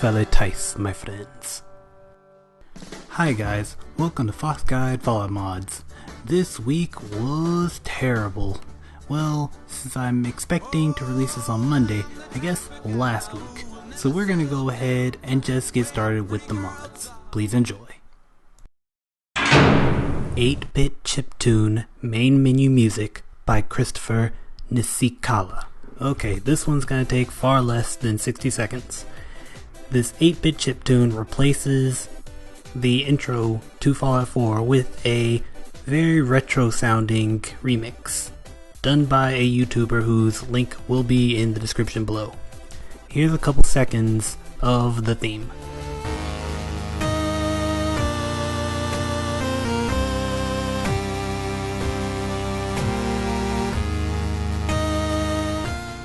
VTDS, my friends. Hi guys, welcome to Fox Guide Fallout Mods. This week was terrible. Well, since I'm expecting to release this on Monday, I guess last week. So we're gonna go ahead and just get started with the mods. Please enjoy. 8-Bit Chiptune Main Menu Music by Christopher Nisikala. Okay, this one's gonna take far less than 60 seconds. This 8-bit chiptune replaces the intro to Fallout 4 with a very retro sounding remix done by a YouTuber whose link will be in the description below. Here's a couple seconds of the theme.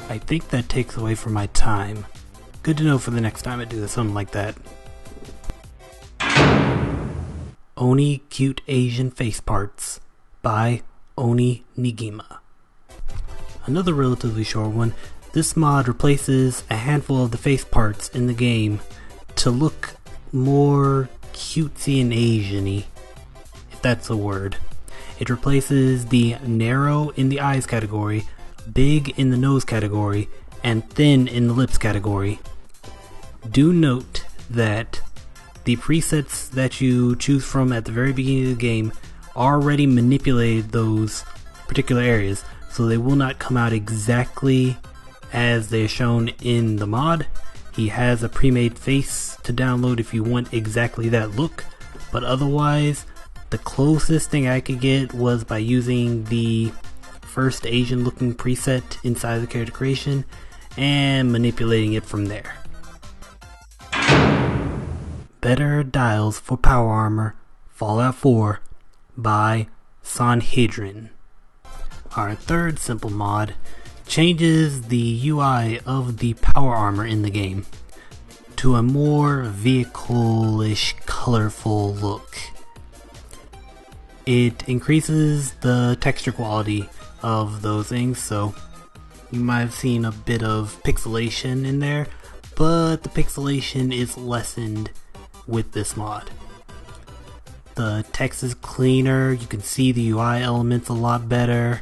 I think that takes away from my time. Good to know for the next time I do something like that. Oni Cute Asian Face Parts by OniNigma. Another relatively short one. This mod replaces a handful of the face parts in the game to look more cutesy and Asian-y, if that's a word. It replaces the narrow in the eyes category, big in the nose category, and thin in the lips category. Do note that the presets that you choose from at the very beginning of the game already manipulated those particular areas, so they will not come out exactly as they are shown in the mod. He has a pre-made face to download if you want exactly that look, but otherwise the closest thing I could get was by using the first Asian looking preset inside the character creation and manipulating it from there. Better Dials for Power Armor Fallout 4 by Sanhedrinn. Our third simple mod changes the UI of the power armor in the game to a more vehicle-ish colorful look. It increases the texture quality of those things, so you might have seen a bit of pixelation in there, but the pixelation is lessened with this mod. The text is cleaner, you can see the UI elements a lot better,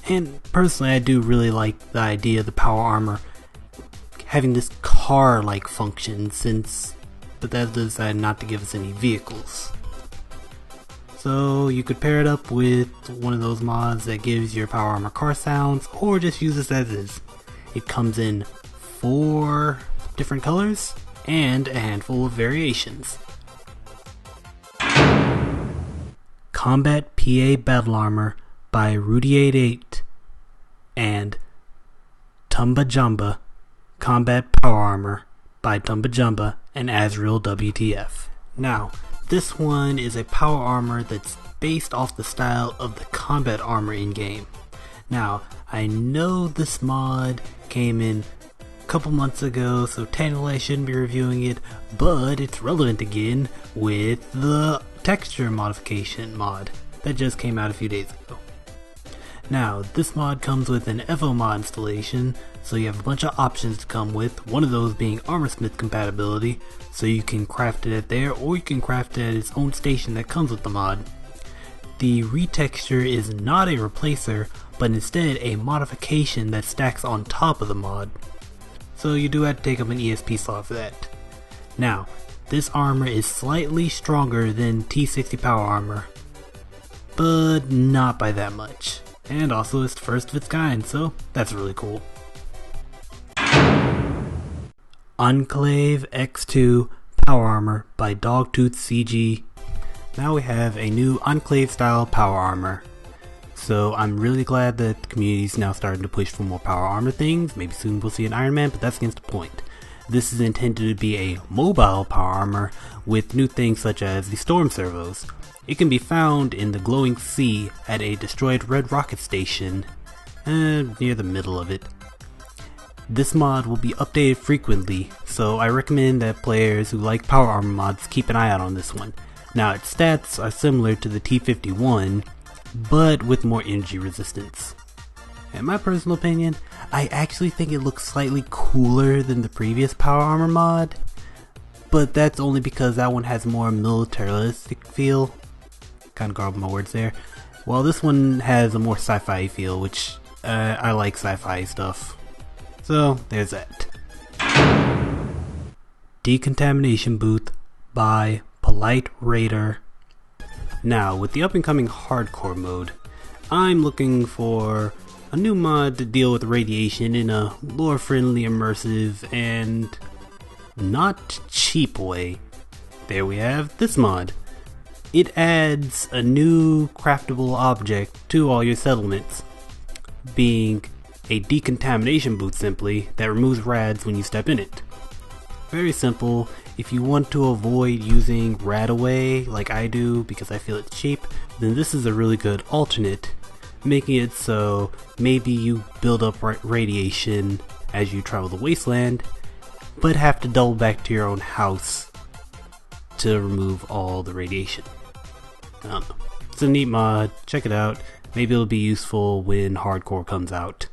and personally I do really like the idea of the power armor having this car-like function, since Bethesda decided not to give us any vehicles. So you could pair it up with one of those mods that gives your power armor car sounds, or just use this as is. It comes in 4 different colors and a handful of variations. Combat PA Battle Armor by Rudy88 and Tumbajamba Combat Power Armor by Tumbajamba and Azrael WTF. Now, this one is a power armor that's based off the style of the combat armor in-game. Now, I know this mod came in couple months ago, so technically I shouldn't be reviewing it, but it's relevant again with the texture modification mod that just came out a few days ago. Now, this mod comes with an FO mod installation, so you have a bunch of options to come with, one of those being Armorsmith compatibility, so you can craft it at there, or you can craft it at its own station that comes with the mod. The retexture is not a replacer, but instead a modification that stacks on top of the mod. So you do have to take up an ESP slot for that. Now, this armor is slightly stronger than T60 power armor, but not by that much. And also it's the first of its kind, so that's really cool. Enclave X2 Power Armor by DogtoothCG. Now we have a new Enclave style power armor. So I'm really glad that the community is now starting to push for more power armor things. Maybe soon we'll see an Iron Man, but that's against the point. This is intended to be a mobile power armor with new things such as the storm servos. It can be found in the glowing sea at a destroyed red rocket station near the middle of it. This mod will be updated frequently, so I recommend that players who like power armor mods keep an eye out on this one. Now, its stats are similar to the T51, but with more energy resistance. In my personal opinion, I actually think it looks slightly cooler than the previous Power Armor mod, but that's only because that one has more militaristic feel. Kind of garbled my words there. While this one has a more sci-fi feel, which I like sci-fi stuff. So there's that. Decontamination Boot by PoliteRaider. Now, with the up-and-coming hardcore mode, I'm looking for a new mod to deal with radiation in a lore-friendly, immersive, and not cheap way. There we have this mod. It adds a new craftable object to all your settlements, being a decontamination boot simply that removes rads when you step in it. Very simple. If you want to avoid using Radaway like I do because I feel it's cheap, then this is a really good alternate, making it so maybe you build up radiation as you travel the wasteland, but have to double back to your own house to remove all the radiation. I don't know. It's a neat mod, check it out. Maybe it'll be useful when hardcore comes out.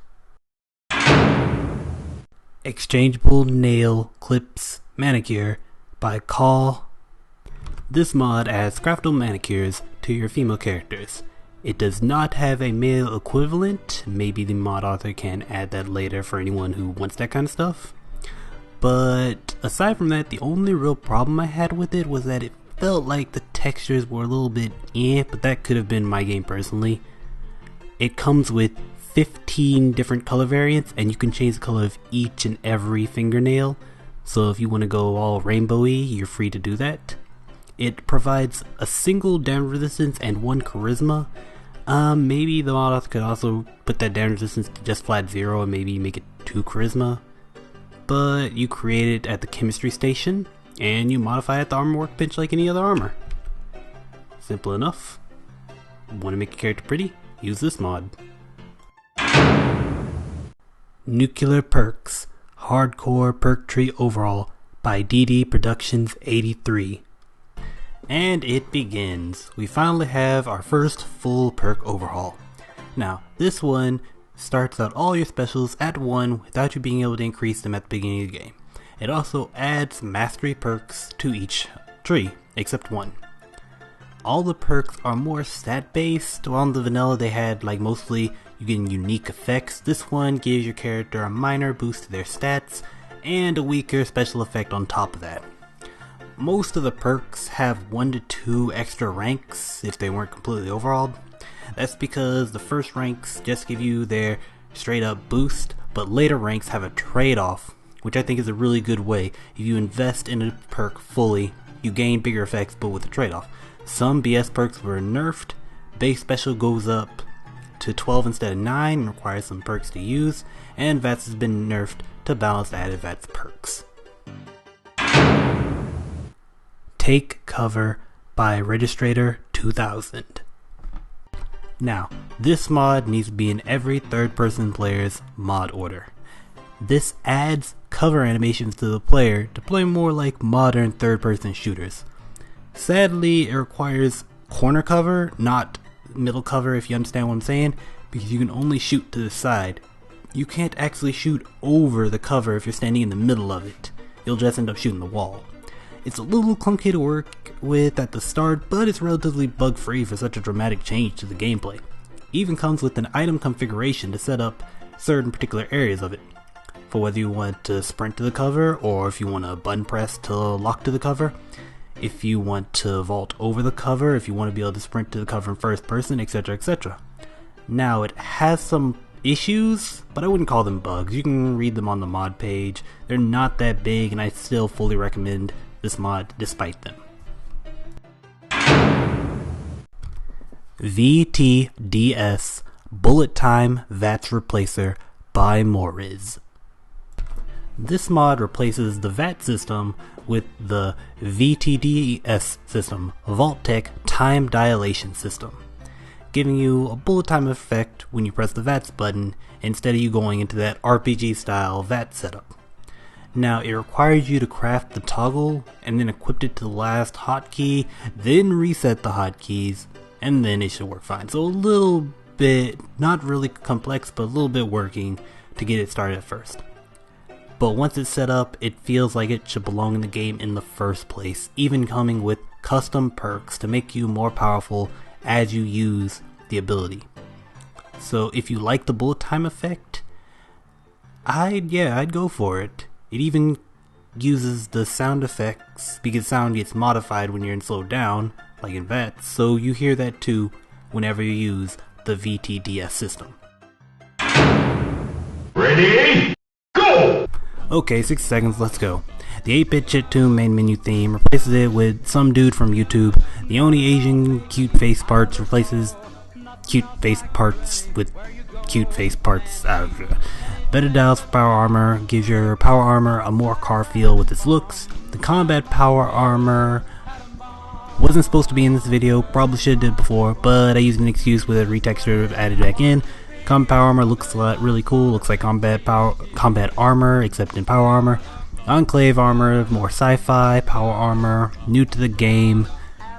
Exchangeable Nail Clips Manicure by Call. This mod adds craftable manicures to your female characters. It does not have a male equivalent. Maybe the mod author can add that later for anyone who wants that kind of stuff. But aside from that, the only real problem I had with it was that it felt like the textures were a little bit but that could have been my game personally. It comes with 15 different color variants, and you can change the color of each and every fingernail. So if you want to go all rainbowy, you're free to do that. It provides a single damage resistance and 1 charisma. Maybe the mod author could also put that damage resistance to just flat 0 and maybe make it 2 charisma. But you create it at the chemistry station, and you modify it at the armor workbench like any other armor. Simple enough. Want to make your character pretty? Use this mod. Nuclear Perks Hardcore Perk Tree Overhaul by DD Productions 83. And it begins. We finally have our first full perk overhaul. Now, this one starts out all your specials at 1 without you being able to increase them at the beginning of the game. It also adds mastery perks to each tree, except 1. All the perks are more stat based. On the vanilla they had like mostly you get unique effects. This one gives your character a minor boost to their stats and a weaker special effect on top of that. Most of the perks have 1 to 2 extra ranks if they weren't completely overhauled. That's because the first ranks just give you their straight up boost, but later ranks have a trade-off, which I think is a really good way. If you invest in a perk fully, you gain bigger effects but with a trade-off. Some BS perks were nerfed. Base special goes up to 12 instead of 9 and requires some perks to use, and VATS has been nerfed to balance the added VATS perks. Take Cover by Registrator 2000. Now, this mod needs to be in every third-person player's mod order. This adds cover animations to the player to play more like modern third-person shooters. Sadly, it requires corner cover, not middle cover if you understand what I'm saying, because you can only shoot to the side. You can't actually shoot over the cover if you're standing in the middle of it. You'll just end up shooting the wall. It's a little clunky to work with at the start, but it's relatively bug-free for such a dramatic change to the gameplay. It even comes with an item configuration to set up certain particular areas of it, for whether you want to sprint to the cover or if you want to button press to lock to the cover, if you want to vault over the cover, if you want to be able to sprint to the cover in first person, etc, etc. Now, it has some issues, but I wouldn't call them bugs. You can read them on the mod page. They're not that big, and I still fully recommend this mod despite them. V.T.D.S. Bullet Time VATS Replacer by Moriz. This mod replaces the VAT system with the VTDS system, Vault-Tec Time Dilation System, giving you a bullet time effect when you press the VATS button instead of you going into that RPG style VAT setup. Now, it requires you to craft the toggle and then equip it to the last hotkey, then reset the hotkeys, and then it should work fine. So a little bit, not really complex, but a little bit working to get it started at first. But once it's set up, it feels like it should belong in the game in the first place, even coming with custom perks to make you more powerful as you use the ability. So if you like the bullet time effect, I'd go for it. It even uses the sound effects because sound gets modified when you're in slowed down, like in VATS, so you hear that too whenever you use the VTDS system. Ready? Go! Okay, 60 seconds, let's go. The 8-bit Chiptune main menu theme replaces it with some dude from YouTube. The only Asian cute face parts replaces cute face parts with cute face parts. Better dials for power armor gives your power armor a more car feel with its looks. The combat power armor wasn't supposed to be in this video, probably should have did before, but I used an excuse with a retexture added back in. Combat power armor looks really cool, looks like combat armor except in power armor. Enclave armor, more sci-fi, power armor, new to the game,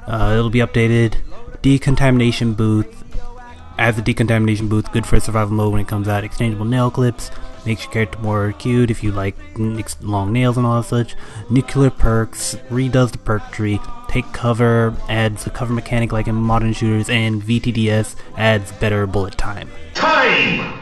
it'll be updated. Decontamination Boot, as a Decontamination Boot, good for survival mode when it comes out. Exchangeable nail clips, makes your character more cute if you like long nails and all that such. Nuclear perks, redoes the perk tree. Take cover, adds a cover mechanic like in modern shooters, and VTDS adds better bullet time. Time!